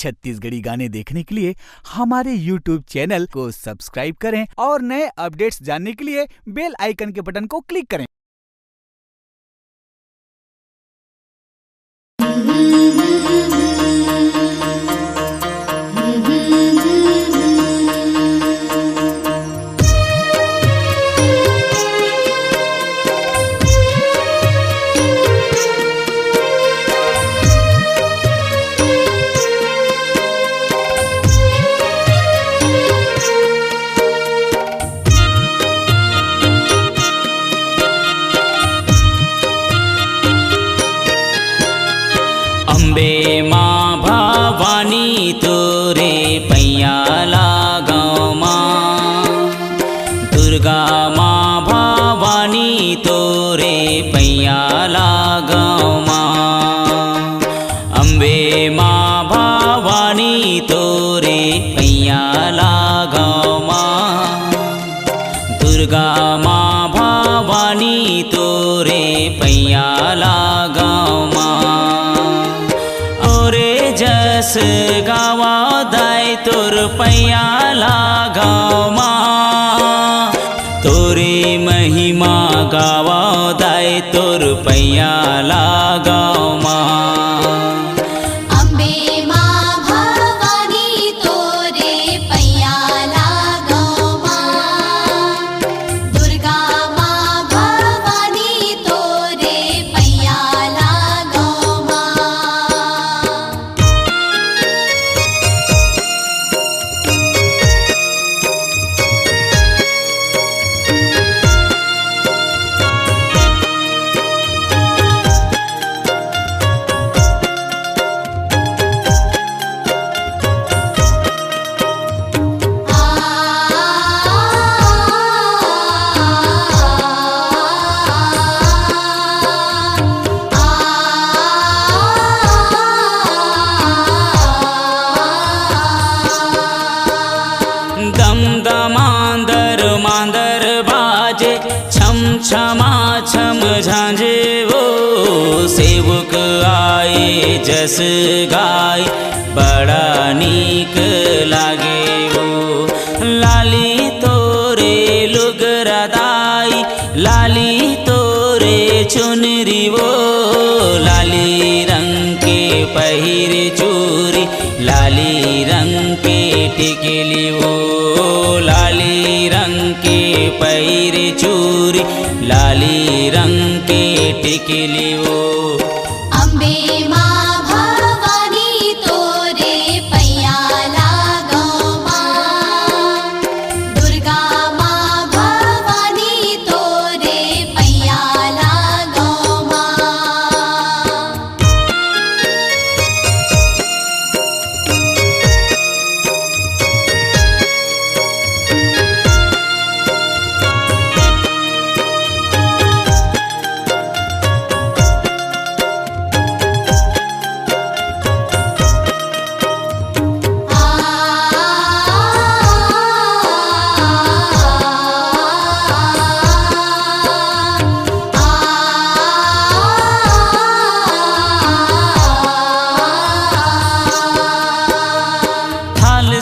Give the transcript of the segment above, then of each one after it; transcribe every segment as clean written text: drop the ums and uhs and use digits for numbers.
छत्तीसगढ़ी गाने देखने के लिए हमारे YouTube चैनल को सब्सक्राइब करें और नए अपडेट्स जानने के लिए बेल आइकन के बटन को क्लिक करें। अम्बे माँ भवानी तोरे पैया लगाओ माँ, दुर्गा माँ भवानी तोरे पैया लगाओ माँ। अम्बे माँ भवानी तोरे पैया लगाओ माँ, दुर्गा माँ भवानी तोरे पैया लगाओ माँ। जस गावा दाय तोर पैया लगाओ माँ, तोरे महिमा गावा दाय तोर पैया लगाओ माँ। दमांदर मांदर बाजे छम छमा छम झांझे वो, सेवक आए जस गाय बड़ा नीक लागे वो। लाली तोरे लुगरदाई लाली तोरे चुनरी वो, लाली रंग के पहिर चूरी लाली रंग के टिकली वो, लाली रंग के पैर चूरी लाली रंग के टिकली वो। अम्बे माँ भवानी तोरे पैया लगाओ माँ, दुर्गा माँ भवानी तोरे पैया लगाओ माँ।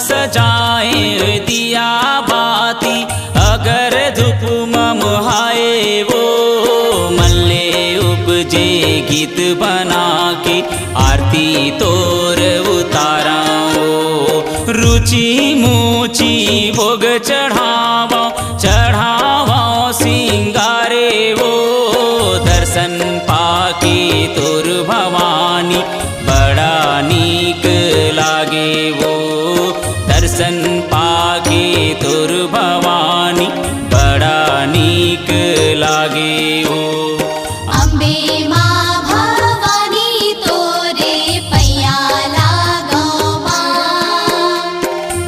सजाए दिया बाती अगर धूप ममहाए वो, मल्ले उपजे गीत बना के आरती तोर उताराओ। रुचि मूची भोग चढ़ावा चढ़ावा सिंगारे वो, दर्शन पाके तोर भवानी बड़ा नीक लागे वो, दर्शन पाके तोर भवानी बड़ा नीक लागे वो। अम्बे माँ भवानी तोरे पैया लगाओ माँ,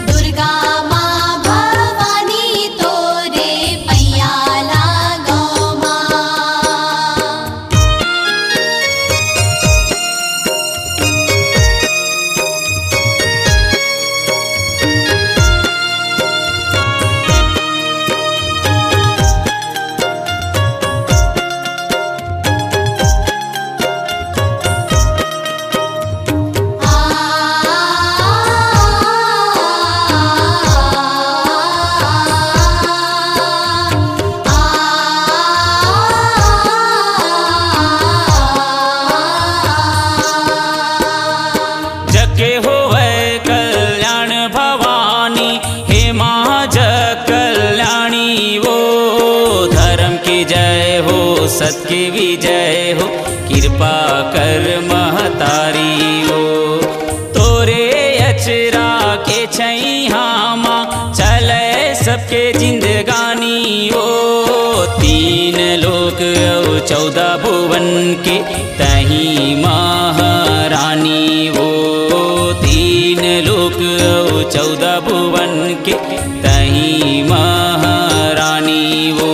दुर्गा माँ भवानी तोरे पैया लगाओ माँ। के होवे कल्याण भवानी, हे माँ जग कल्याणी वो। धर्म की जय हो, सत्य की विजय हो, कृपा कर महतारी वो। तोरे अचरा के छैया माँ चले सबके जिंदगानी वो। 3 लोक और 14 भुवन के तही महारानी वो। 3 लोक और 14 भुवन के तही महारानी वो।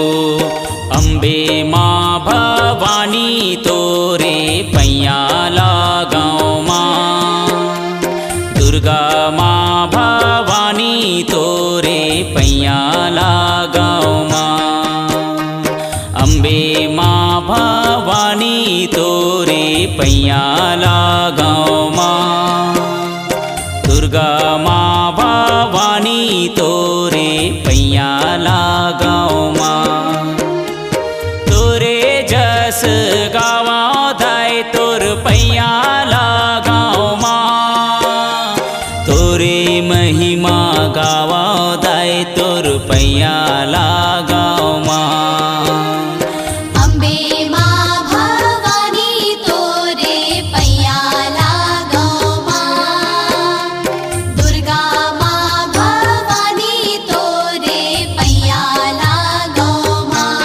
अम्बे माँ भवानी तोरे पैया लगाओ माँ। दुर्गा माँ भवानी तोरे पैया लगाओ माँ। अम्बे माँ भवानी तोरे पैया लगाओ माँ। दुर्गा माँ भवानी तोरे पैया लगाओ माँ। तोरे जस गावा दाय तोर पैया लगाओ माँ। तोरे महिमा गावा दाय तोर पैया लगाओ माँ। अम्बे माँ भवानी तोरे पैया लगाओ माँ। दुर्गा माँ भवानी तोरे पैया लगाओ माँ।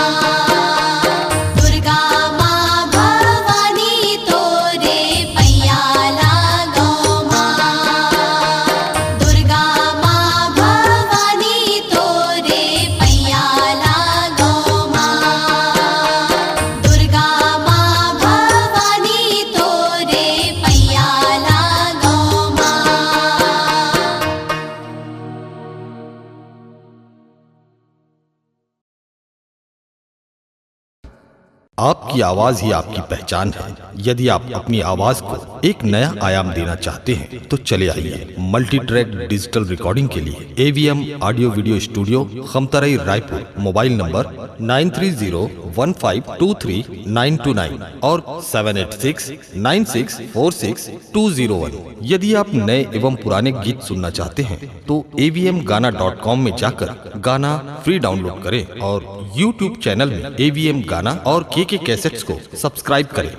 दुर्गा माँ भवानी तोरे पैया लगाओ माँ। दुर्गा माँ भवानी तोरे पैया लगाओ माँ। दुर्गा माँ भवानी तोरे पैया लगाओ माँ। आपकी आवाज ही आपकी पहचान है। यदि आप अपनी आवाज को एक नया आयाम देना चाहते हैं तो चले आइए मल्टी ट्रैक डिजिटल रिकॉर्डिंग के लिए AVM audio video studio, Khamtarai, Raipur. Mobile number 9301523929 और 7869646201। यदि आप नए एवं पुराने गीत सुनना चाहते हैं तो avmgana.com में जाकर गाना फ्री डाउनलोड करें और YouTube चैनल में AVM गाना और KK कैसेट्स को सब्सक्राइब करें।